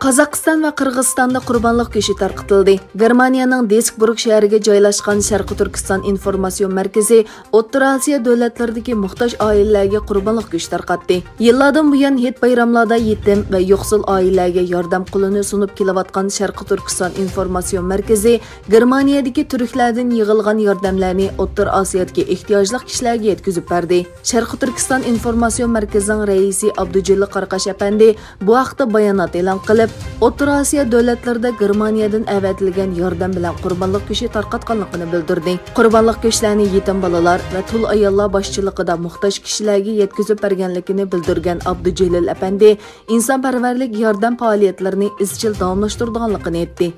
Qozog'iston va Qirg'izistonda qurbonlik go'shti tarqatildi. Germaniyaning Desburg shahriga joylashgan Sharqiy Turkiston informatsion markazi O'rta Osiyo davlatlaridagi muhtoj oilalarga qurbonlik go'shti tarqatdi. Yillardan buyon hit bayramlarda yetim va yo'qsul oilalarga yordam qo'lini sunib kelayotgan Sharqiy Turkiston informatsion markazi Germaniyadagi turklardan yig'ilgan yordamlarni O'rta Osiyodagi ehtiyojli kishilarga yetkazib berdi. Sharqiy Turkiston informatsion markazining raisi Abdujilla Qarqash apandi bu haqda bayonot e'lon qilib, O'rta Osiyo davlatlarida Germaniyadan avatilgan yordam bilan qurbonlik go'shti tarqatganligini bildirdi. Qurbonlik go'shtlarini yetim bolalar va tul ayollar boshchiligida muhtoj kishilarga yetkazib berganligini bildirgan Abdujalil apandi insonparvarlik yordam faoliyatlarini izchil davomlashtirganligini aytdi.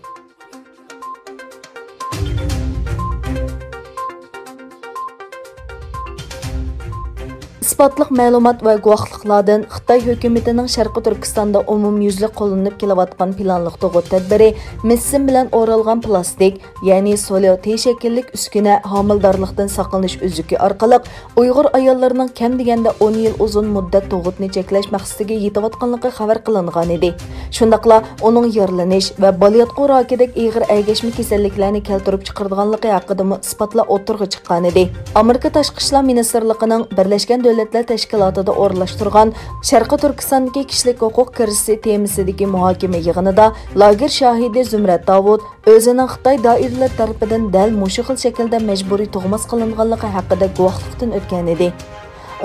İspatlıq məlumat və guvohliklardan Xitoy hukumatining Sharqiy Turkistonda umumyuzli qo'llanib kelayotgan planliq tug'ut tadbiri missin bilan o'ralgan plastik, ya'ni solyote shakllik uskuna homildorlikdan saqlanish uzuki orqali Uyg'ur ayollarining kam deganda 10 yil uzun muddat tug'utni cheklash maqsadiga yetayotganligi xabar qilingan edi. Shundaqla uning yorlanish va bolayotgan rakidek ig'ir aygashma kasalliklarni keltirib chiqarganligi haqida isbotlar o'tirg'i chiqqan edi. Amerika Tashqi ishlar ministrligining Birlashgan Davlatlar Tashkilotida o'rlashtirgan Sharqiy Turkistondagi kishilik huquq kirisi temasidagi muhokama yig'inida lager shohidi Zumrat Davud o'zining Xitoy doiralar tarafidan dal mushu xil shaklda majburiy tug'mas qilinganligi haqida guvohlikdan o'tgan edi.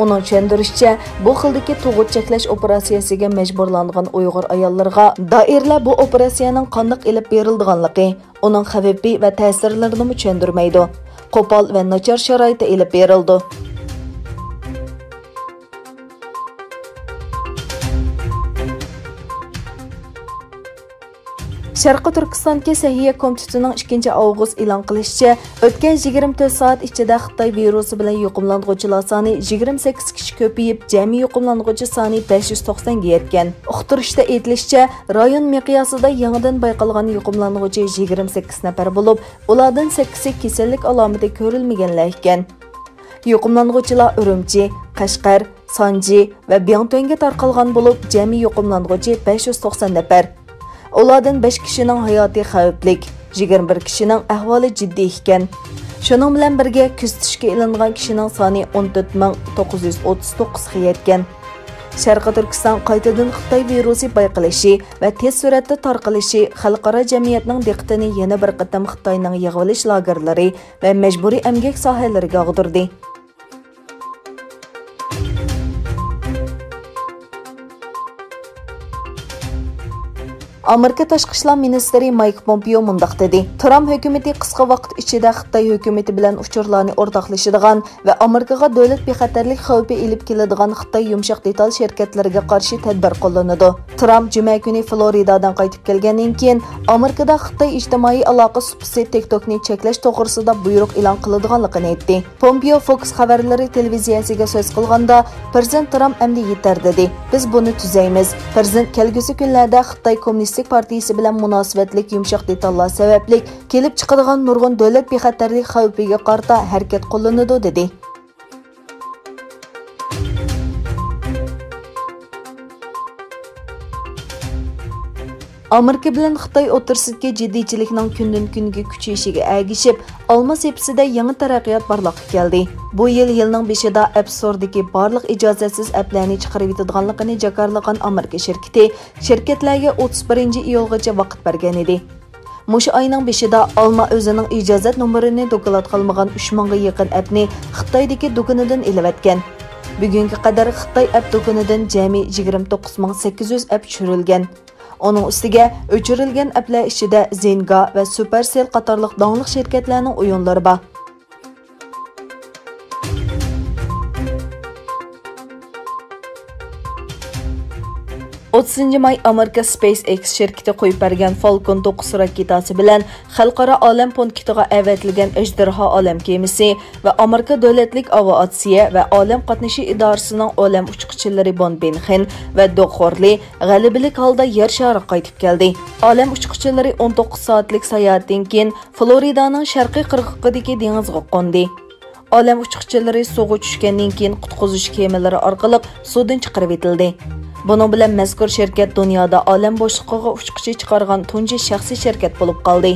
Onun tushuntirishicha, bu xildagi tug'ut cheklash operatsiyasiga majburlangan Uyg'ur ayollarga doiralar bu operatsiyaning qanday elib berilganligi, uning xavfi va ta'sirlarini tushuntirmaydi. Qo'pol va nachar sharoitda elib berildi. Sharqiy Turkistondagi Sahiya komitetining 2 avgust e'lon qilishicha, o'tgan 24 soat ichida Xitoy virusi bilan yuqumlanuvchilar soni 28 kishi ko'payib, jami yuqumlanuvchi soni 590 ga yetgan. Uqtirishda aytilishicha, rayon miqyosida yangidan bayqalgan yuqumlanuvchi 28 nafar bo'lib, ulardan 8 kasallik alomati ko'rilmaganlar ekan. Yuqumlanuvchilar Urumchi, Qashqar, Sanji va Byangtonga tarqalgan bo'lib, jami yuqumlanuvchi 590 nafar. Ulardan 5 kishining hayoti xavflik, 21 kishining ahvoli jiddiy ekan. Shuning bilan birga kuzatishga ilingan kishining soni 14939 ga yetgan. Sharqiy Turkiston qaytadan Xitoy virusi bayqalishi va tez suratda tarqalishi xalqaro jamiyatning diqqatini yana bir qatam Xitoyning yig'ilish lagerlari va majburiy emgak sohalariga og'dirdi. Amerika Tashqi ishlar ministri Mike Pompeo mundaq dedi. Trump hukumati qisqa vaqt ichida Xitoy hukumati bilan uchurlarni o'rtoqlashadigan va Amerikaga davlat bexatarlik xavfi elib keladigan Xitoy yumshoq detal shirkatlariga qarshi tadbir qo'llanadi. Trump juma kuni Floridadan qaytib kelgandan keyin Amerikada Xitoy ijtimoiy aloqa supisi TikTokni cheklash to'g'risida buyruq e'lon qiladiganligini aytdi. Pompeo Fox xabarlari televiziyasiga so'z qilganda, Prezident Trump endi yetar dedi. Biz buni tuzaymiz. Prezident kelgusi kunlarda Xitoy Kommunistik partiyasi bilan munosabatlik yumshoq detallar sababli kelib chiqadigan nurg'un davlat bexatarlik xavfiga qarta harakat qo'llanadi dedi. Amerika bilan Xitoy o'rtasidagi jiddiychilikning kundan kunga kuchayishiga ergishib, olma sepsida yangi taraqqiyot barliqqa keldi. Bu yilning beshida App Store'dagi barliq ijozatsiz applarni chiqarib yetadiganligini jakarlagan Amerika shirkatlarga 31-iyulgacha vaqt bergan edi. Mushu oyning beshida Alma o'zining ijozat nomerini doklad qilmagan 3000 ga yaqin appni Xitoydagi do'konidan elib o'tgan. Bugunga qadar Xitoy app do'konidan jami 29800 app tushirilgan. Onun ustiga o'chirilgan applar ichida Zynga va Supercell qatorliq donliq shirkatlarning o'yinlari bor. 30 may Amerika SpaceX şirketi qo'yib bergan Falcon 9 raketasi bilan xalqaro olam punktiga avatilgan Ejderha olam kemasi va Amerika davlatlik aviatsiya va olam qatnashi idorasining olam uchquvchilari Bon Benxen va Do'xorli g'alabalik holda yer shariga qaytib keldi. Olam uchquvchilari 19 soatlik sayohatdan keyin Floridaning sharqiy qirg'og'idagi dengizga qo'ndi. Olam uchquvchilari suvga tushgandan keyin qutqizish kemalari orqali suvdan chiqarib etildi. Bunun bilan mazkur şirkat dunyoda olam bo'shliqiga uchquchi chiqargan tunji shaxsiy shirkat bo'lib qoldi.